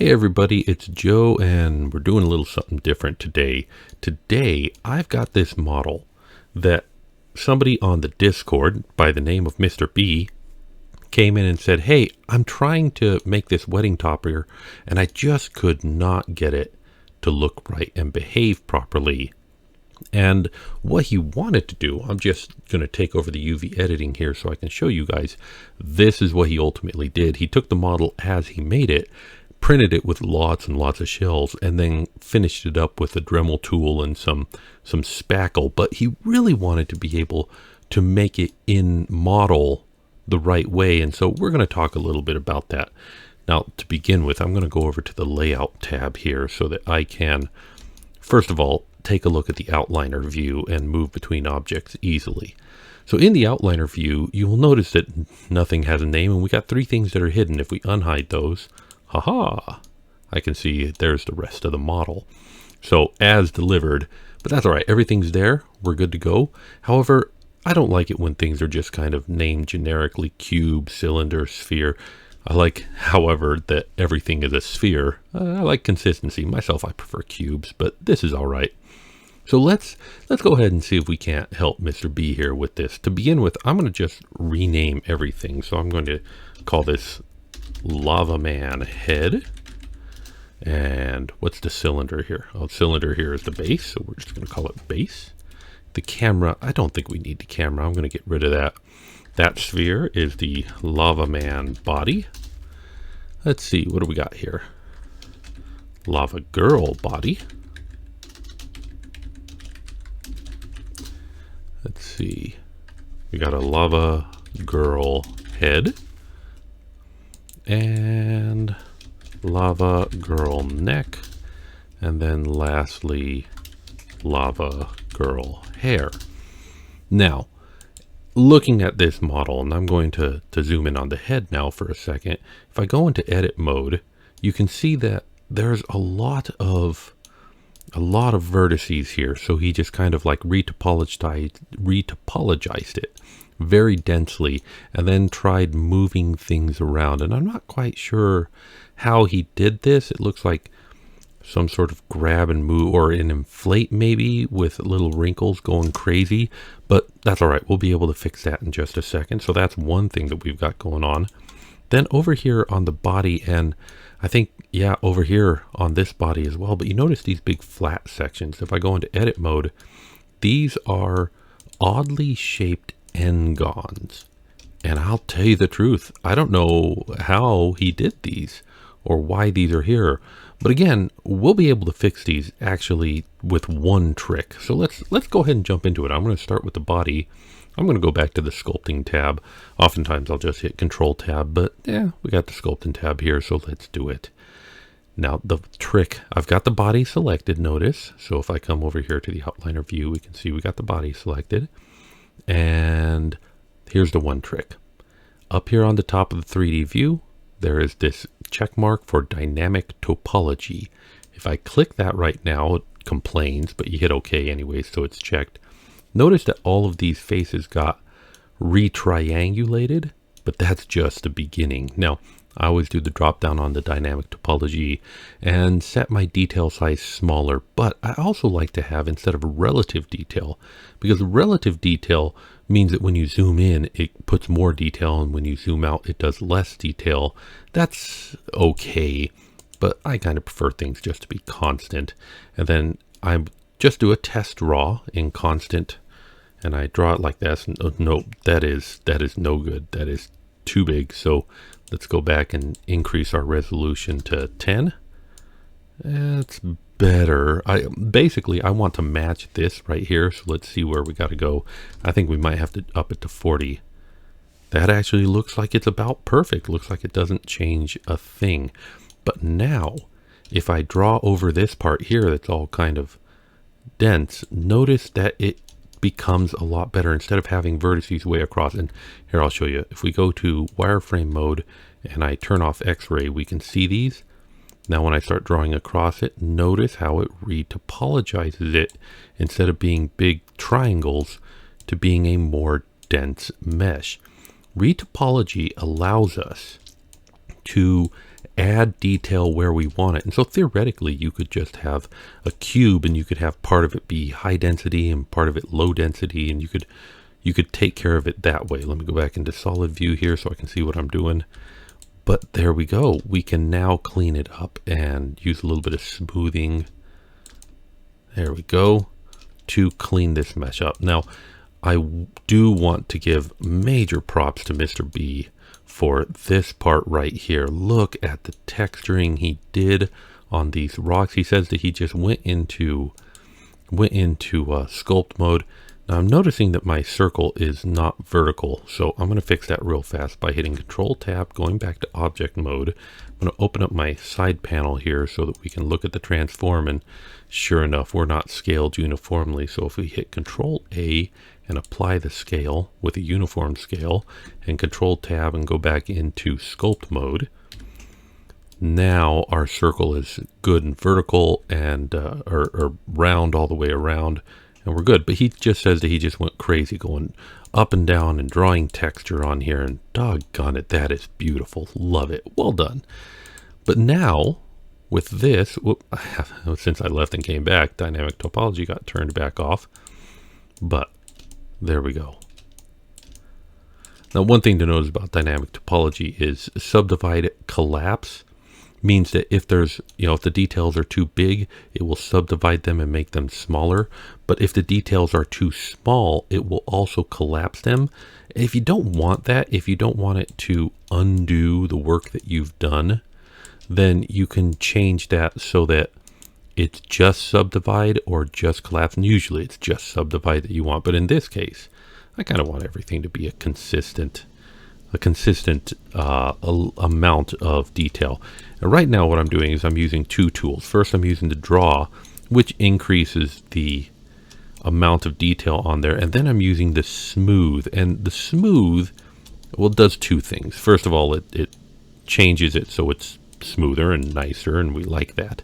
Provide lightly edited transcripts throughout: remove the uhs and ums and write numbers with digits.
Hey everybody, it's Joe and we're doing a little something different today. Today I've got this model that somebody on the Discord by the name of Mr. B came in and said, hey, I'm trying to make this wedding topper and I just could not get it to look right and behave properly. And what he wanted to do, I'm just going to take over the UV editing here so I can show you guys. This is what he ultimately did. He took the model as he made it, printed it with lots and lots of shells, and then finished it up with a Dremel tool and some spackle. But he really wanted to be able to make it in model the right way. And so we're going to talk a little bit about that. Now, to begin with, I'm going to go over to the layout tab here so that I can, first of all, take a look at the outliner view and move between objects easily. So in the outliner view, you will notice that nothing has a name, and we got three things that are hidden. If we unhide those, haha, I can see there's the rest of the model. So as delivered, but that's all right. Everything's there. We're good to go. However, I don't like it when things are just kind of named generically: cube, cylinder, sphere. I like, however, that everything is a sphere. I like consistency. Myself, I prefer cubes, but this is all right. So let's go ahead and see if we can't help Mr. B here with this. To begin with, I'm going to just rename everything. So I'm going to call this Lava Man Head. And what's the cylinder here? Oh, cylinder here is the base, so we're just going to call it base. The camera, I don't think we need the camera. I'm going to get rid of that. That sphere is the Lava Man body. Let's see, what do we got here? Lava Girl body. Let's see, we got a Lava Girl head and Lava Girl neck, and then lastly Lava Girl hair. Now, looking at this model, and I'm going to zoom in on the head now for a second. If I go into edit mode, you can see that there's a lot of vertices here. So he just kind of like retopologized it very densely and then tried moving things around. And I'm not quite sure how he did this. It looks like some sort of grab and move, or an inflate maybe, with little wrinkles going crazy, but that's all right. We'll be able to fix that in just a second. So that's one thing that we've got going on. Then over here on the body, and I think, yeah, over here on this body as well, but you notice these big flat sections. If I go into edit mode, these are oddly shaped n-gons. And I'll tell you the truth, I don't know how he did these or why these are here. But again, we'll be able to fix these actually with one trick. So let's go ahead and jump into it. I'm going to start with the body. I'm going to go back to the sculpting tab. Oftentimes I'll just hit control tab, but yeah, we got the sculpting tab here, so let's do it. Now the trick, I've got the body selected, notice. So if I come over here to the outliner view, we can see we got the body selected. And here's the one trick. Up here on the top of the 3D view, there is this check mark for dynamic topology. If I click that right now, it complains, but you hit OK anyway, so it's checked. Notice that all of these faces got retriangulated, but that's just the beginning. Now, I always do the drop down on the dynamic topology and set my detail size smaller, but I also like to have, instead of relative detail, because relative detail means that when you zoom in, it puts more detail, and when you zoom out, it does less detail. That's okay, but I kind of prefer things just to be constant. And then I just do a test draw in constant, and I draw it like this. No, that is no good. That is too big. So let's go back and increase our resolution to 10. That's better. I want to match this right here. So let's see where we got to go. I think we might have to up it to 40. That actually looks like it's about perfect. Looks like it doesn't change a thing. But now, if I draw over this part here that's all kind of dense, notice that it becomes a lot better instead of having vertices way across. And here, I'll show you. If we go to wireframe mode and I turn off X-ray, we can see these. Now when I start drawing across it, notice how it retopologizes it, instead of being big triangles to being a more dense mesh. Retopology allows us to add detail where we want it. And so theoretically, you could just have a cube and you could have part of it be high density and part of it low density, and you could take care of it that way. Let me go back into solid view here so I can see what I'm doing. But there we go. We can now clean it up and use a little bit of smoothing. There we go, to clean this mesh up. Now, I do want to give major props to Mr. B for this part right here. Look at the texturing he did on these rocks. He says that he just went into sculpt mode. Now I'm noticing that my circle is not vertical, so I'm going to fix that real fast by hitting Control Tab, going back to object mode. I'm going to open up my side panel here so that we can look at the transform, and sure enough, we're not scaled uniformly. So if we hit Control A and apply the scale with a uniform scale, and Control Tab and go back into sculpt mode, now our circle is good and vertical and or round all the way around, and we're good. But he just says that he just went crazy going up and down and drawing texture on here, and doggone it, that is beautiful. Love it. Well done. But now with this, since I left and came back, dynamic topology got turned back off. But there we go. Now, one thing to notice about dynamic topology is subdivide collapse means that if there's, if the details are too big, it will subdivide them and make them smaller. But if the details are too small, it will also collapse them. If you don't want that, if you don't want it to undo the work that you've done, then you can change that so that it's just subdivide or just collapse. And usually it's just subdivide that you want. But in this case, I kind of want everything to be a consistent amount of detail. And right now what I'm doing is I'm using two tools. First, I'm using the draw, which increases the amount of detail on there. And then I'm using the smooth. And the smooth, well, does two things. First of all, it changes it so it's smoother and nicer, and we like that.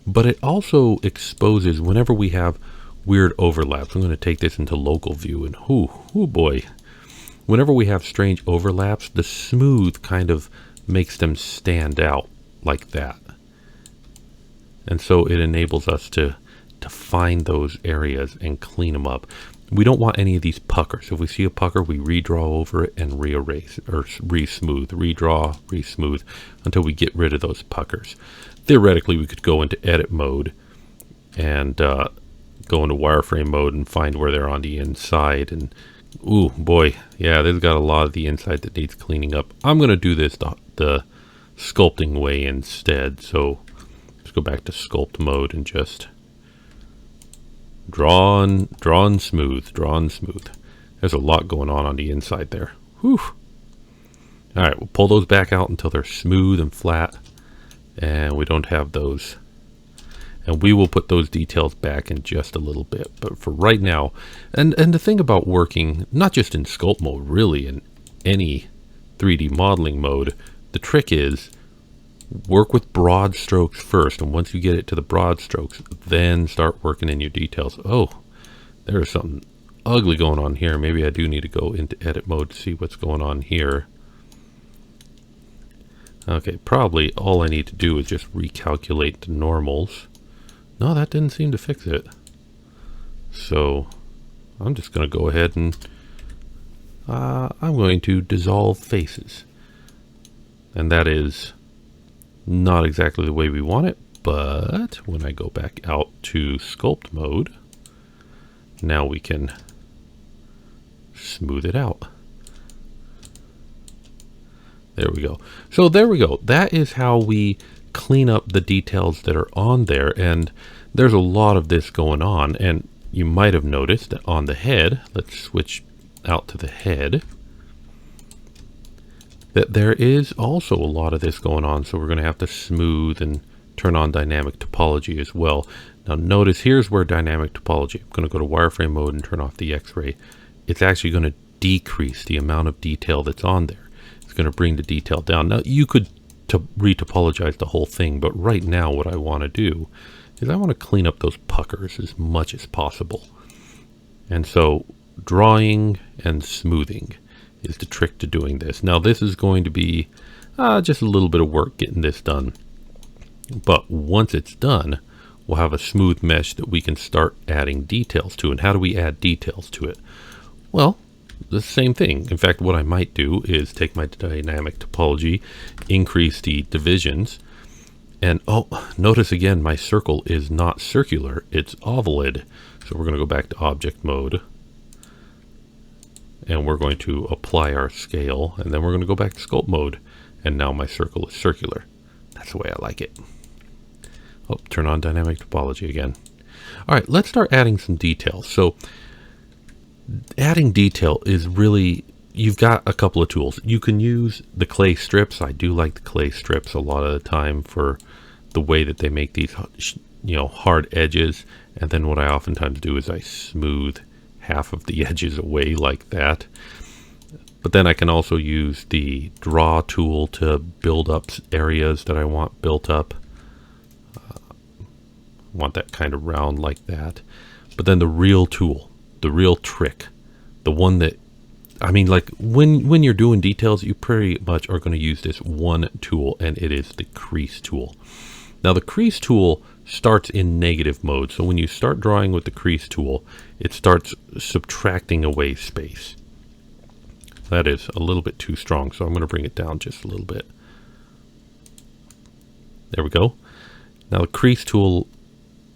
But it also exposes whenever we have weird overlaps. I'm going to take this into local view, and oh boy. Whenever we have strange overlaps, the smooth kind of makes them stand out like that. And so it enables us to find those areas and clean them up. We don't want any of these puckers. If we see a pucker, we redraw over it and re-erase or re-smooth, redraw, re-smooth until we get rid of those puckers. Theoretically, we could go into edit mode and go into wireframe mode and find where they're on the inside. And ooh, boy, yeah, they've got a lot of the inside that needs cleaning up. I'm going to do this the sculpting way instead. So let's go back to sculpt mode and just draw and smooth. There's a lot going on the inside there. Whew. All right, we'll pull those back out until they're smooth and flat, and we don't have those. And we will put those details back in just a little bit. But for right now, and the thing about working, not just in sculpt mode, really in any 3D modeling mode, the trick is work with broad strokes first. And once you get it to the broad strokes, then start working in your details. Oh, there's something ugly going on here. Maybe I do need to go into edit mode to see what's going on here. Okay, probably all I need to do is just recalculate the normals. No, that didn't seem to fix it. So I'm just going to go ahead and I'm going to dissolve faces. And that is not exactly the way we want it, but when I go back out to sculpt mode, now we can smooth it out. There we go. So there we go. That is how we clean up the details that are on there, and there's a lot of this going on. And you might have noticed that on the head, let's switch out to the head, that there is also a lot of this going on. So we're going to have to smooth and turn on dynamic topology as well. Now notice here's where dynamic topology, I'm going to go to wireframe mode and turn off the X-ray. It's actually going to decrease the amount of detail that's on there. It's going to bring the detail down. Now you could re-topologize the whole thing, but right now what I want to do is I want to clean up those puckers as much as possible. And so drawing and smoothing is the trick to doing this. Now this is going to be just a little bit of work getting this done. But once it's done, we'll have a smooth mesh that we can start adding details to. And how do we add details to it? Well, the same thing. In fact, what I might do is take my dynamic topology, increase the divisions, and notice again, my circle is not circular, it's ovalid. So we're going to go back to object mode, and we're going to apply our scale, and then we're going to go back to sculpt mode, and now my circle is circular. That's the way I like it. Oh, turn on dynamic topology again. All right, let's start adding some details. So adding detail is really, you've got a couple of tools. You can use the clay strips. I do like the clay strips a lot of the time for the way that they make these, hard edges. And then what I oftentimes do is I smooth half of the edges away like that. But then I can also use the draw tool to build up areas that I want built up. Want that kind of round like that. But then the real tool, the real trick, the one that, like when you're doing details, you pretty much are going to use this one tool, and it is the crease tool. Now the crease tool starts in negative mode. So when you start drawing with the crease tool, it starts subtracting away space. That is a little bit too strong, so I'm going to bring it down just a little bit. There we go. Now the crease tool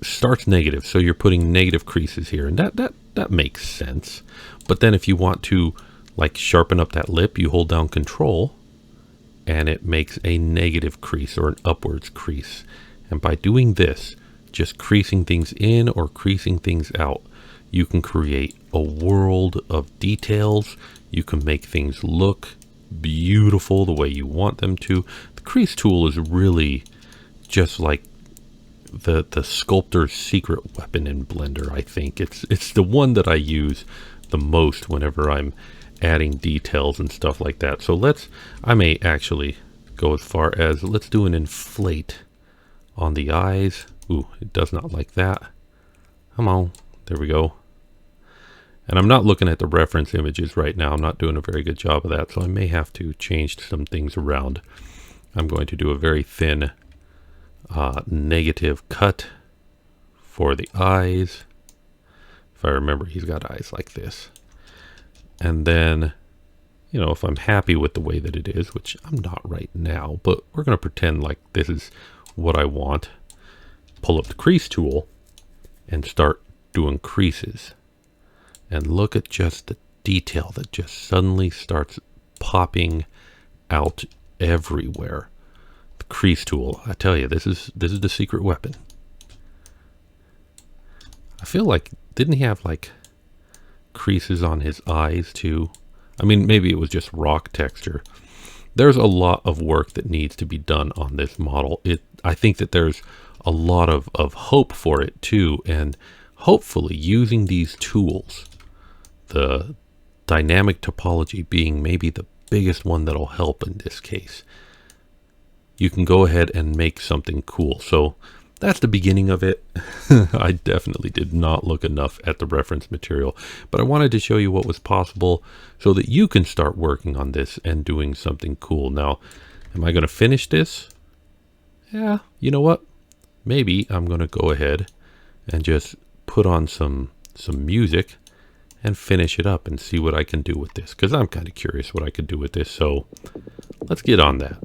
starts negative, so you're putting negative creases here, and that makes sense. But then if you want to sharpen up that lip, you hold down Control, and it makes a negative crease or an upwards crease. And by doing this, just creasing things in or creasing things out, you can create a world of details. You can make things look beautiful the way you want them to. The crease tool is really just like the sculptor's secret weapon in Blender. I think it's the one that I use the most whenever I'm adding details and stuff like that. So I may actually go as far as, let's do an inflate on the eyes. Ooh, it does not like that. Come on, there we go. And I'm not looking at the reference images right now. I'm not doing a very good job of that, so I may have to change some things around. I'm going to do a very thin negative cut for the eyes. If I remember, he's got eyes like this. And then, if I'm happy with the way that it is, which I'm not right now, but we're going to pretend like this is what I want. Pull up the crease tool and start doing creases. And look at just the detail that just suddenly starts popping out everywhere. The crease tool, I tell you, this is the secret weapon. I feel like, didn't he have creases on his eyes too? Maybe it was just rock texture. There's a lot of work that needs to be done on this model. I think that there's a lot of hope for it too, and hopefully using these tools, the dynamic topology being maybe the biggest one that'll help in this case, you can go ahead and make something cool. So that's the beginning of it. I definitely did not look enough at the reference material, but I wanted to show you what was possible so that you can start working on this and doing something cool. Now, am I going to finish this? Yeah, you know what? Maybe I'm going to go ahead and just put on some music and finish it up and see what I can do with this, because I'm kind of curious what I could do with this. So let's get on that.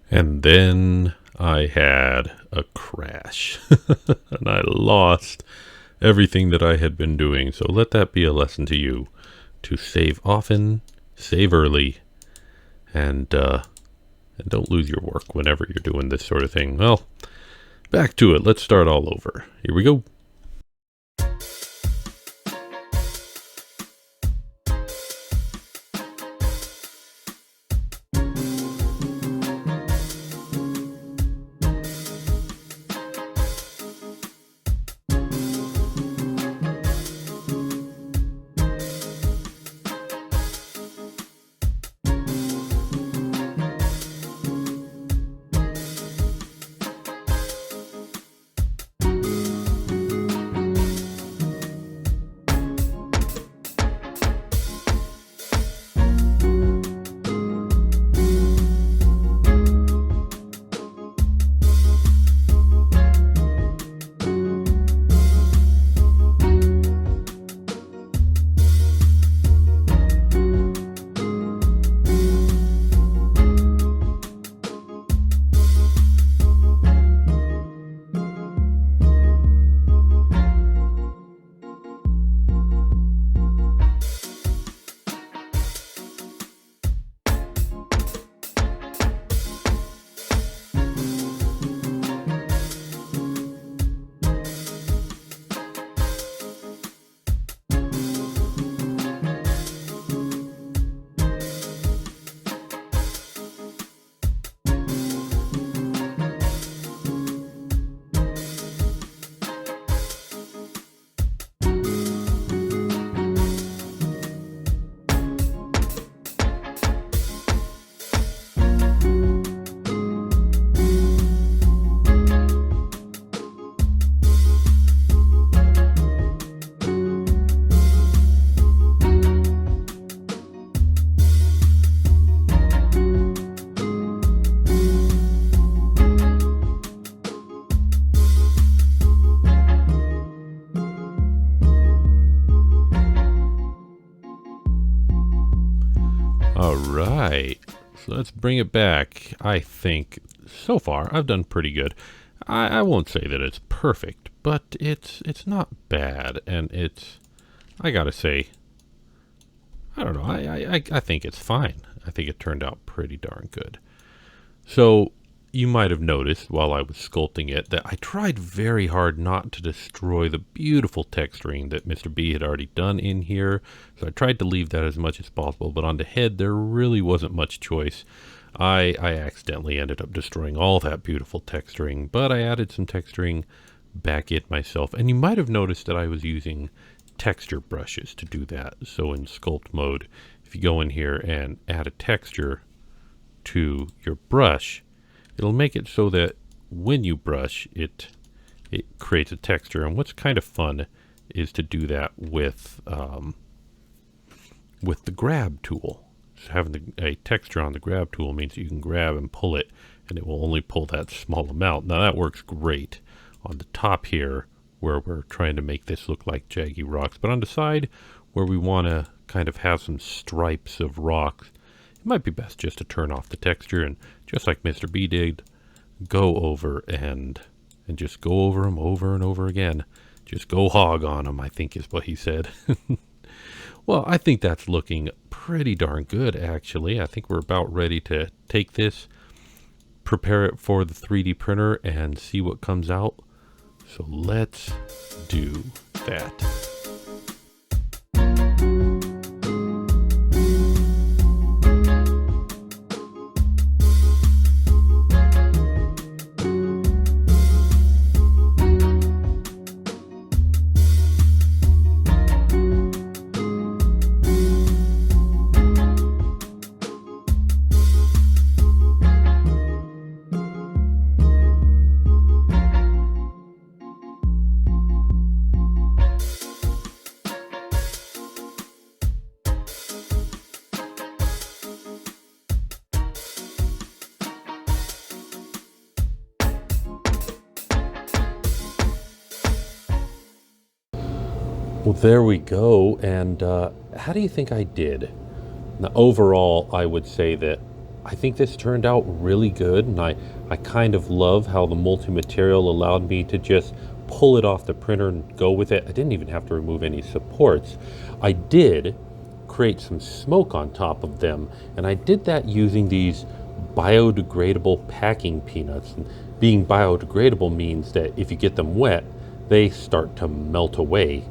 And then I had a crash and I lost everything that I had been doing. So let that be a lesson to you, to save often, save early, and don't lose your work whenever you're doing this sort of thing. Well, Back to it. Let's start all over. Here we go. All right, so let's bring it back. I think so far I've done pretty good. I won't say that it's perfect, but it's not bad, and I gotta say, I don't know. I think it's fine. I think it turned out pretty darn good. So you might have noticed while I was sculpting it that I tried very hard not to destroy the beautiful texturing that Mr. B had already done in here. So I tried to leave that as much as possible, but on the head there really wasn't much choice. I accidentally ended up destroying all that beautiful texturing, but I added some texturing back in myself. And you might have noticed that I was using texture brushes to do that. So in sculpt mode, if you go in here and add a texture to your brush, it'll make it so that when you brush it creates a texture. And what's kind of fun is to do that with the grab tool. So having a texture on the grab tool means that you can grab and pull it, and it will only pull that small amount. Now that works great on the top here where we're trying to make this look like jaggy rocks, but on the side where we want to kind of have some stripes of rocks, it might be best just to turn off the texture and, just like Mr. B did, go over and just go over them over and over again. Just go hog on them, I think is what he said. Well, I think that's looking pretty darn good, actually. I think we're about ready to take this, prepare it for the 3D printer, and see what comes out. So let's do that. Well, there we go. And how do you think I did? Now, overall, I would say that I think this turned out really good. And I kind of love how the multi-material allowed me to just pull it off the printer and go with it. I didn't even have to remove any supports. I did create some smoke on top of them. And I did that using these biodegradable packing peanuts. And being biodegradable means that if you get them wet, they start to melt away.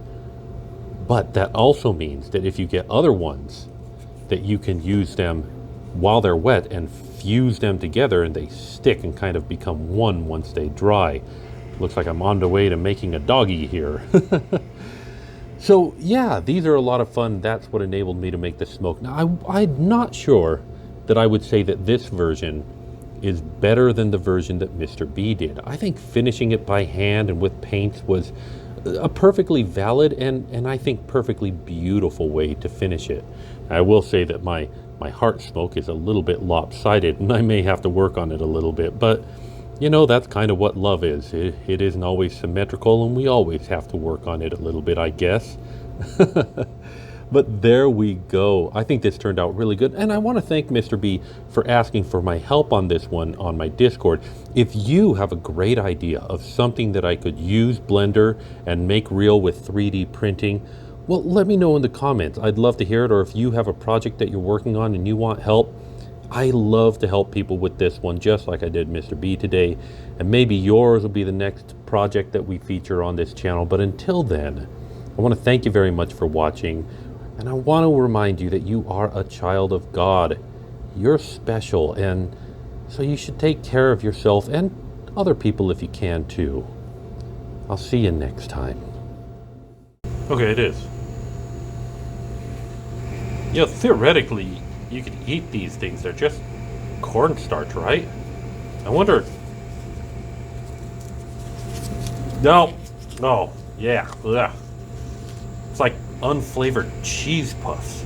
But that also means that if you get other ones, that you can use them while they're wet and fuse them together, and they stick and kind of become one once they dry. Looks like I'm on the way to making a doggy here. So yeah, these are a lot of fun. That's what enabled me to make the smoke. Now I'm not sure that I would say that this version is better than the version that Mr. B did. I think finishing it by hand and with paints was a perfectly valid and I think perfectly beautiful way to finish it. I will say that my heart smoke is a little bit lopsided, and I may have to work on it a little bit, but you know, that's kind of what love is. It isn't always symmetrical, and we always have to work on it a little bit, I guess. But there we go. I think this turned out really good, and I want to thank Mr. B for asking for my help on this one on my Discord. If you have a great idea of something that I could use Blender and make real with 3D printing, well, let me know in the comments. I'd love to hear it. Or if you have a project that you're working on and you want help, I love to help people with this one, just like I did Mr. B today. And maybe yours will be the next project that we feature on this channel. But until then, I want to thank you very much for watching. And I want to remind you that you are a child of God. You're special, and so you should take care of yourself and other people if you can too. I'll see you next time. Okay, it is. Yeah, theoretically, you could eat these things. They're just cornstarch, right? I wonder... No. No. Yeah. Ugh. It's like unflavored cheese puffs.